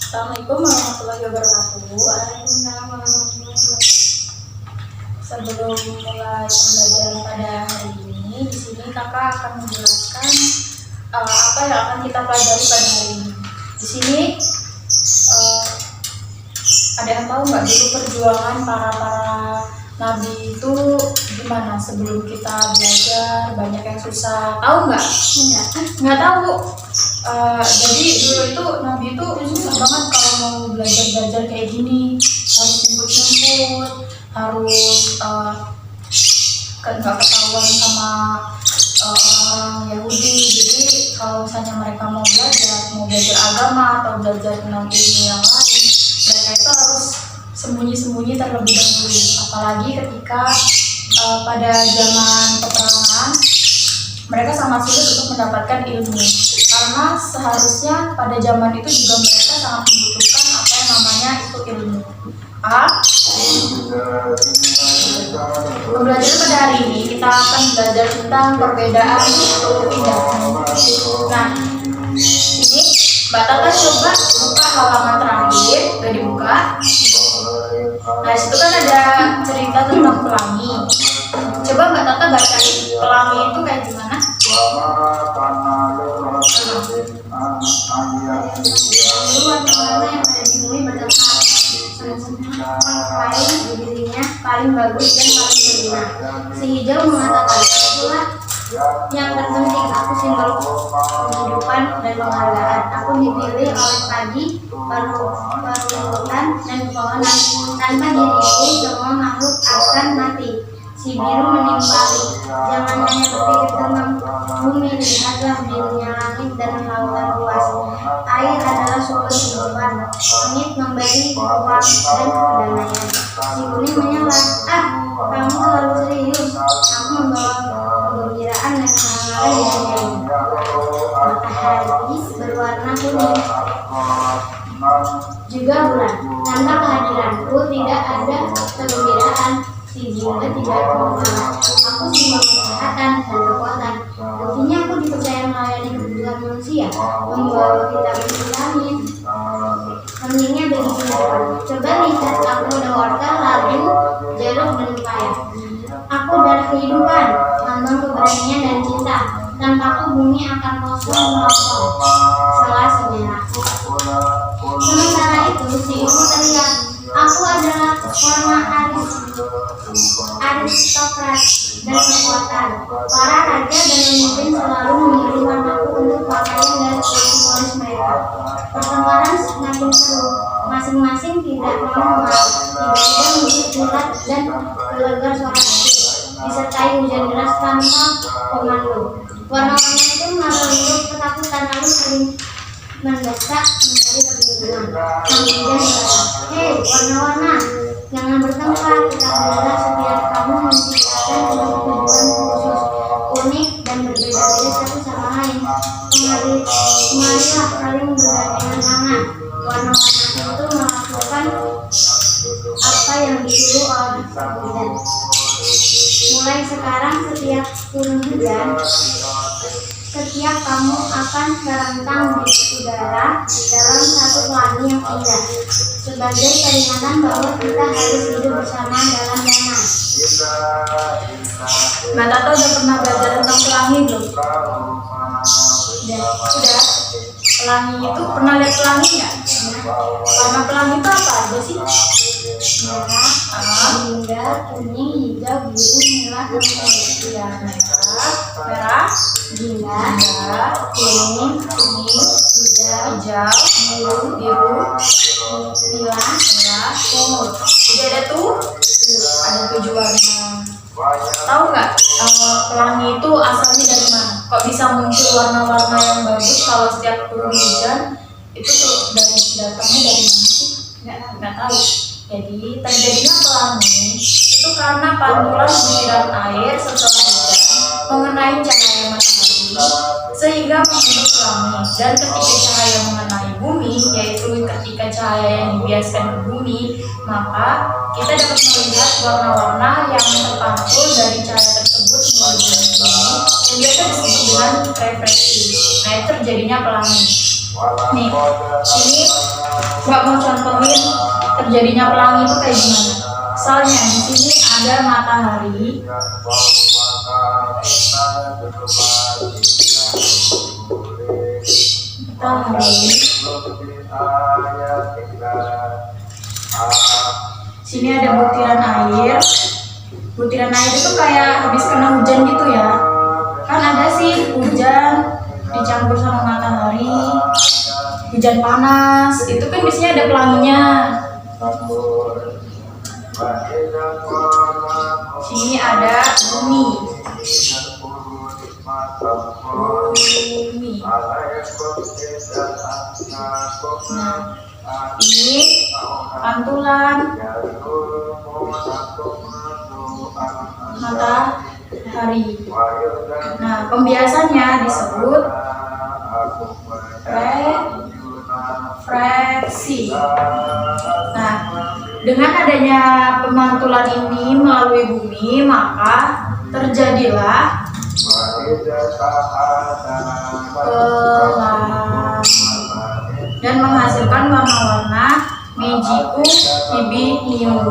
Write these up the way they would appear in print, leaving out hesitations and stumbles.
Assalamualaikum warahmatullahi wabarakatuh. Waalaikumsalam warahmatullahi wabarakatuh. Sebelum mulai pembelajaran pada hari ini, di sini kakak akan menjelaskan apa yang akan kita pelajari pada hari ini. Di sini ada yang tahu nggak dulu perjuangan para nabi itu gimana sebelum kita belajar, banyak yang susah, tahu nggak? Nggak tahu. Jadi dulu itu nabi itu susah banget kalau mau belajar kayak gini, harus jemput-jemput, harus nggak ketahuan sama orang Yahudi. Jadi kalau misalnya mereka mau belajar agama atau belajar tentang ilmu yang lain, mereka itu harus sembunyi-sembunyi terlebih dahulu. Apalagi ketika pada zaman peperangan, mereka sangat sulit untuk mendapatkan ilmu, karena seharusnya pada zaman itu juga mereka sangat membutuhkan apa yang namanya itu ilmu. Pembelajaran pada hari ini kita akan belajar tentang perbedaan itu tindakan. Nah, ini Mbak Tata coba buka halaman terakhir, udah dibuka. Nah, situ kan ada cerita tentang pelangi. Coba Mbak Tata bacain pelangi itu kayak gimana? Lalu warna-warna yang ada di bumi berdekat, paling di dirinya paling bagus dan paling berguna. Si hijau mengatakan, itulah yang terpenting, aku simbol kehidupan dan penghargaan. Aku dipilih oleh padi, perlutan, dan pepohonan. Tanpa diriku, semua makhluk akan mati. Si biru menimpali, jangan hanya berpikir tentang bumi, lihatlah birunya langit dan lautan luas. Air adalah sumber kehidupan, langit memberi ruang dan perdamaian. Si kuning menyela, kamu terlalu serius, aku membawa kegembiraan dan kehangaran di dunia ini. Matahari berwarna kuning, juga bulan. Tanpa kehadiranku tidak ada kegembiraan. Si jiwa tidak bermasalah. Aku simbol kesehatan dan kekuatan. Buktinya aku dipercaya melayani kebutuhan manusia, membawa vitamin vitamin. Pentingnya begitu. Coba lihat, aku ada wortel, labu, jeruk, dan pepaya. Aku darah kehidupan, lambang keberanian dan cinta. Tanpaku bumi akan kosong melompong, selasa merah. Sementara itu si ibu teriak, aku adalah warna aristokrat dan kekuatan. Para raja dan pemimpin selalu memilih warnaku untuk pakaian dan simbolis mereka. Pertengkaran semakin seru, masing-masing tidak mau mengalah. Tiba-tiba musik bulat dan gelegar suara kecil, disertai hujan deras tanpa komando. Warna-warna itu mengalir ketakutan, lalu saling mendesak mencari perlindungan. Sang hujan berkata, hei warna-warna, jangan bertengkar, kita adalah setiap kamu menciptakan tujuan khusus, unik dan berbeda-beda satu sama lain. Marilah saling bergandengan tangan. Warna-warna itu melakukan apa yang disuruh oleh sang hujan. Mulai sekarang setiap turun hujan, setiap kamu akan terentang di udara dalam satu pelangi yang indah, sebagai peringatan bahwa kita harus hidup bersama dalam damai. Mbak Tata udah pernah belajar tentang pelangi belum? Udah. Pelangi itu pernah lihat pelangi nggak? Warna pelangi itu apa aja sih? Merah, hingga kuning, hijau, biru, merah, dan putih. Ya, merah, Hingga kuning, hijau, biru, merah, ungu. Jadi ada tujuh warna. Tahu nggak pelangi itu asalnya dari mana? Kok bisa muncul warna-warna yang bagus kalau setiap turun hujan? Itu tuh datangnya dari mana sih? Nggak tahu. Jadi terjadinya pelangi itu karena pantulan butiran air setelah hujan mengenai cahaya matahari sehingga membentuk pelangi. Dan ketika cahaya mengenai bumi, yaitu ketika cahaya yang dibiaskan ke bumi, maka kita dapat melihat warna-warna yang terpantul dari cahaya tersebut menuju bumi yang biasa disebut dengan refleksi. Nah, itu terjadinya pelangi. Nih, ini Mbak mau contohin terjadinya pelangi itu kayak gimana. Misalnya di sini ada matahari, sini ada butiran air. Butiran air itu kayak habis kena hujan gitu ya. Kan ada sih hujan dicampur sama matahari, hujan panas, itu kan biasanya ada pelanginya. Sini ada bumi. Nah, ini pantulan matahari. Nah, pembiasannya disebut refraksi. Nah, dengan adanya pemantulan ini melalui bumi, maka terjadilah pelangi dan menghasilkan warna-warna Meiji-ku Hibinium.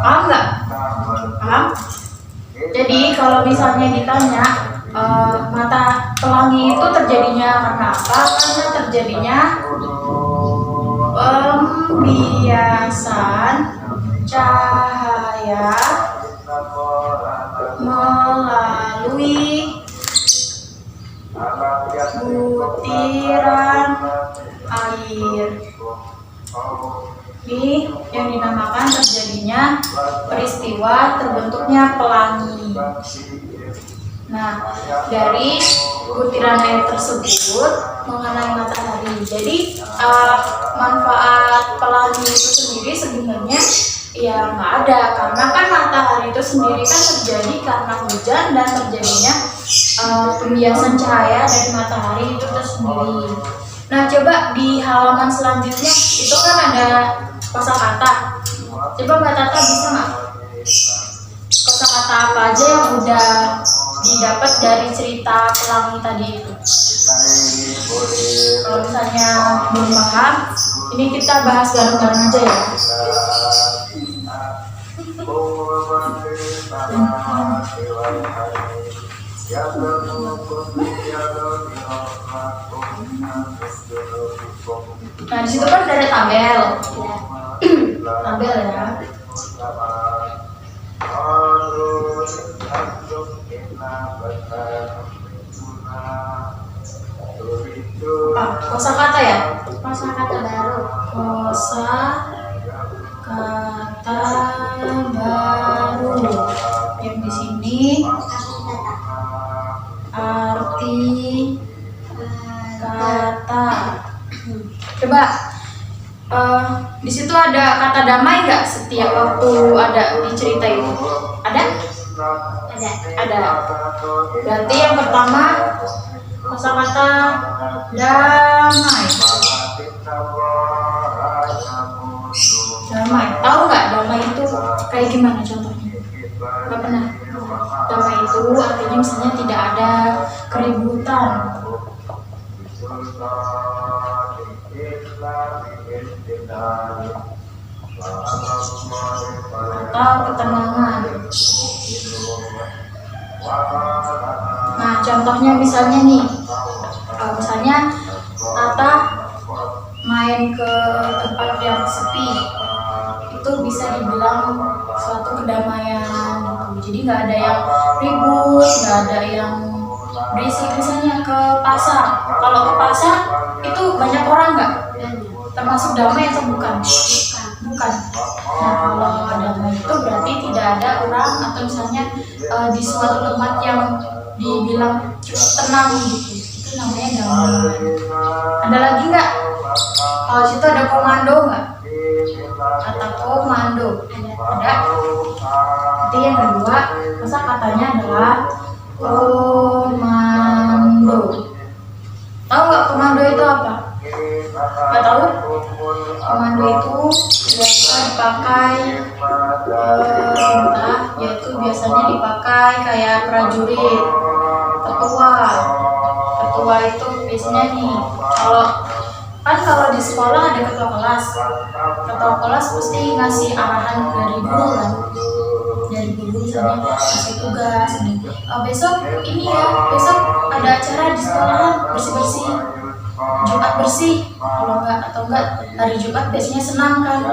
Paham nggak? Paham? Jadi kalau misalnya ditanya mata pelangi itu terjadinya karena apa? Karena terjadinya pembiasan cahaya melalui butiran air. Ini yang dinamakan terjadinya peristiwa terbentuknya pelangi. Nah, dari butiran air tersebut mengenai matahari. Jadi manfaat pelangi itu sendiri sebenarnya ya nggak ada, karena kan matahari itu sendiri kan terjadi karena hujan dan terjadinya pembiasan cahaya dari matahari itu tersendiri. Nah, coba di halaman selanjutnya itu kan ada kosakata. Coba Mbak Tata bisa nggak kosakata apa aja yang udah didapat dari cerita pelangi tadi itu? Kalau misalnya belum paham, ini kita bahas bareng-bareng aja ya. Nah, di situ kan ada tabel. Tabel ya. Kosakata ya? Kosakata baru. Kosakata baru. Yang di sini arti kata. Coba di situ ada kata damai nggak setiap waktu ada di cerita itu? Ada? Ada. Berarti yang pertama kosakata damai. Damai. Tahu nggak damai itu kayak gimana contohnya? Nggak pernah. Damai itu artinya misalnya tidak ada keributan. Atau ketenangan. Nah, contohnya misalnya nih, misalnya Tata main ke tempat yang sepi, itu bisa dibilang suatu kedamaian gitu. Jadi nggak ada yang ribut, nggak ada yang berisik. Misalnya ke pasar, kalau ke pasar itu banyak orang nggak? Termasuk damai atau bukan? Bukan. Nah, kalau damai itu berarti tidak ada orang, atau misalnya di suatu tempat yang dibilang tenang gitu, itu namanya damai. Ada lagi nggak? Kalau situ ada komando nggak? Kata komando. Ada. Jadi yang kedua, kosakatanya adalah komando. Tahu nggak komando itu apa? Nggak tahu? Komando itu biasa dipakai perintah, yaitu biasanya dipakai kayak prajurit, ketua. Ketua itu biasanya nih, kalau Kan kalau di sekolah ada ketua kelas pasti ngasih arahan dari guru kan, dari guru misalnya kasih tugas nih, besok ini ya, besok ada acara di sekolahan bersih-bersih, Jumat bersih, kalau enggak hari Jumat biasanya senang kan.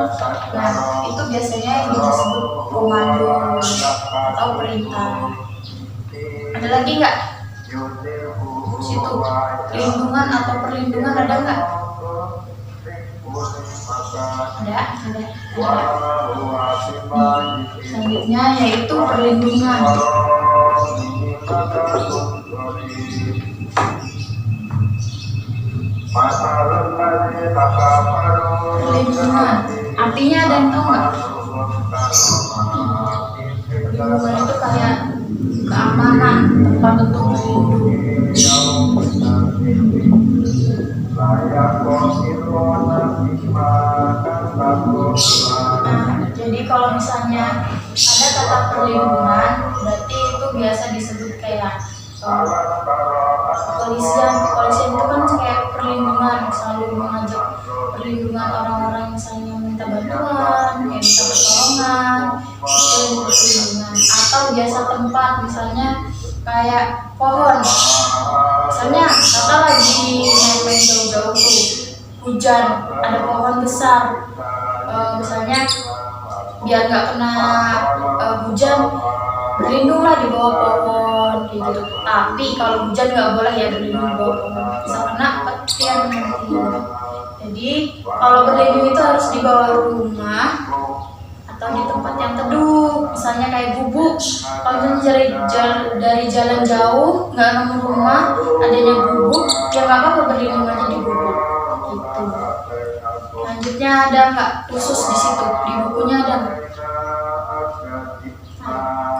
Nah itu biasanya yang disebut komando atau perintah. Ada lagi nggak situ perlindungan atau perlindungan, ada nggak? Ada. Selanjutnya yaitu perlindungan. Perlindungan artinya ada yang tahu nggak? Perlindungan itu kayak keamanan, tempat untuk berlindung. Jadi kalau misalnya ada kata perlindungan, berarti itu biasa disebut kayak kepolisian itu kan kayak perlindungan, selalu mengajak perlindungan orang-orang misalnya minta bantuan, kayak minta pertolongan, itu perlindungan. Atau biasa tempat, misalnya kayak pohon, misalnya kata lagi main-main jauh-jauh tuh hujan, ada pohon besar, misalnya biar nggak kena hujan, berlindunglah di bawah pohon gitu. Tapi kalau hujan nggak boleh ya berlindung di bawah pohon, bisa kena petir nanti. Jadi kalau berlindung itu harus di bawah rumah atau di tempat yang teduh, misalnya kayak gubuk. Kalau dari jalan jauh nggak nemu rumah, adanya gubuk, ya nggak apa-apa berlindung aja di gubuk gitu. Selanjutnya ada nggak khusus di situ, di bukunya ada nggak?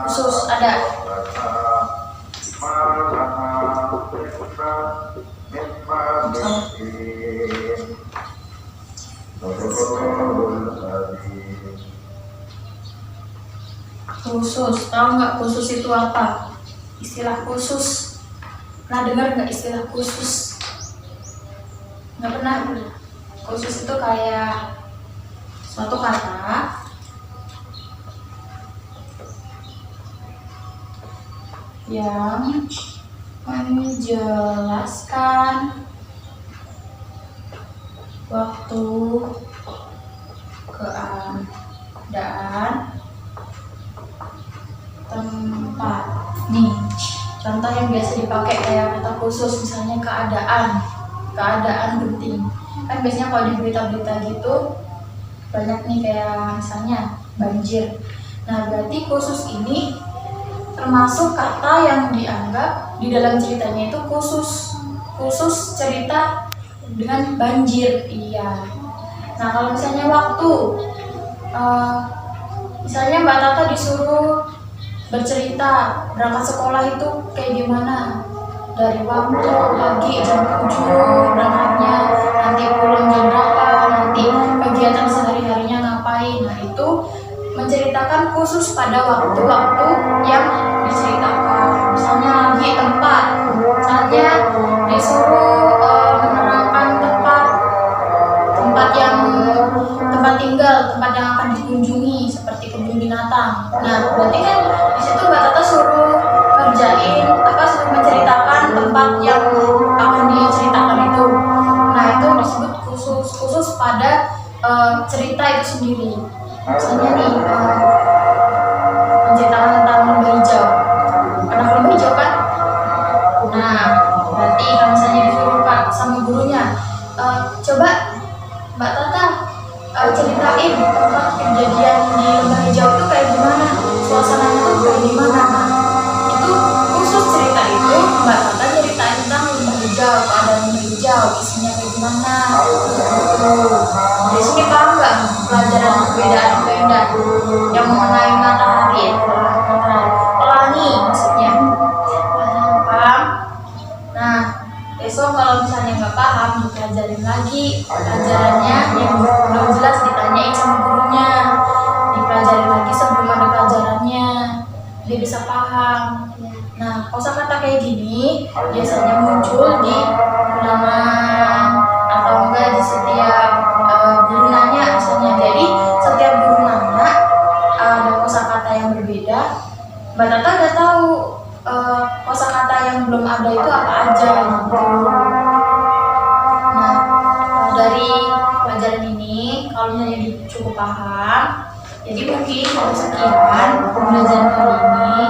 Khusus ada. Khusus, tahu nggak khusus itu apa? Istilah khusus, pernah dengar nggak istilah khusus? Nggak pernah. Khusus itu kayak suatu kata yang menjelaskan waktu, keadaan, tempat. Nih, contoh yang biasa dipakai kayak kata khusus, misalnya keadaan penting. Kan biasanya kalau di berita-berita gitu banyak nih kayak misalnya banjir. Nah, berarti khusus ini termasuk kata yang dianggap di dalam ceritanya itu khusus cerita dengan banjir. Iya. Nah, kalau misalnya waktu, misalnya Mbak Tata disuruh bercerita berangkat sekolah itu kayak gimana, dari waktu pagi jam 7 berangkatnya, nanti pulang jam berapa, nanti kegiatan sehari-harinya ngapain. Nah, itu menceritakan khusus pada waktu-waktu yang diceritakan. Misalnya lagi tempat, misalnya disuruh menerangkan tempat tinggal, tempat yang akan dikunjungi seperti kebun binatang. Nah, berarti kan di situ Mbak Tata suruh suruh menceritakan tempat yang akan diceritakan itu. Nah, itu disebut khusus pada cerita itu sendiri. Misalnya nih, menceritakan tentang lembah hijau. Pernah lembah hijau kan? Nah, berarti kalau misalnya disuruh sama gurunya, coba Mbak Tata ceritain tempat kejadian di lembah hijau itu kayak gimana, suasananya tuh kayak gimana. Nah, itu khusus cerita itu Mbak Tata ceritain tentang lembah hijau, keadaan lembah hijau, isinya kayak gimana. Di sini paham nggak pelajaran perbedaan benda yang mengenai matahari, pelangi maksudnya? Paham? Nah, besok kalau misalnya nggak paham, dipelajarin lagi pelajarannya yang belum jelas, ditanyain sama gurunya, dipelajarin lagi sebelum ada pelajarannya, dia bisa paham. Nah, kosakata kayak gini biasanya muncul di ulangan atau enggak di paham. Jadi mungkin dari sekian pembelajaran kali ini.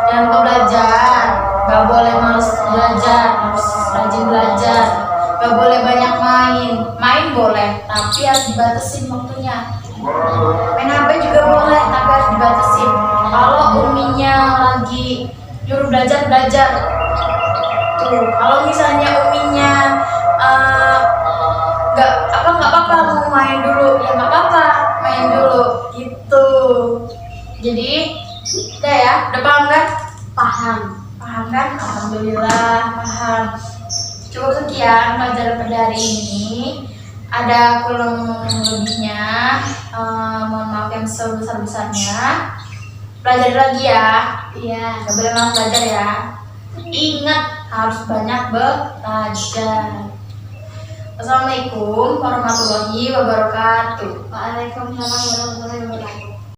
Jangan lupa belajar, gak boleh males belajar, harus rajin belajar. Gak boleh banyak main boleh, tapi harus dibatasin waktunya. Main HP juga boleh, tapi harus dibatasin. Kalau uminya lagi nyuruh belajar tuh, kalau misalnya uminya nggak apa-apa mau main dulu, ya nggak apa-apa main dulu gitu. Jadi udah paham kan? Paham. Paham kan? Alhamdulillah paham. Cukup sekian pelajaran pada hari ini. Ada kurang lebihnya, mohon maaf yang sebesar-besarnya. Belajar lagi ya. Iya. Gak boleh malas belajar ya. Ingat harus banyak belajar. Assalamualaikum warahmatullahi wabarakatuh. Waalaikumsalam warahmatullahi wabarakatuh.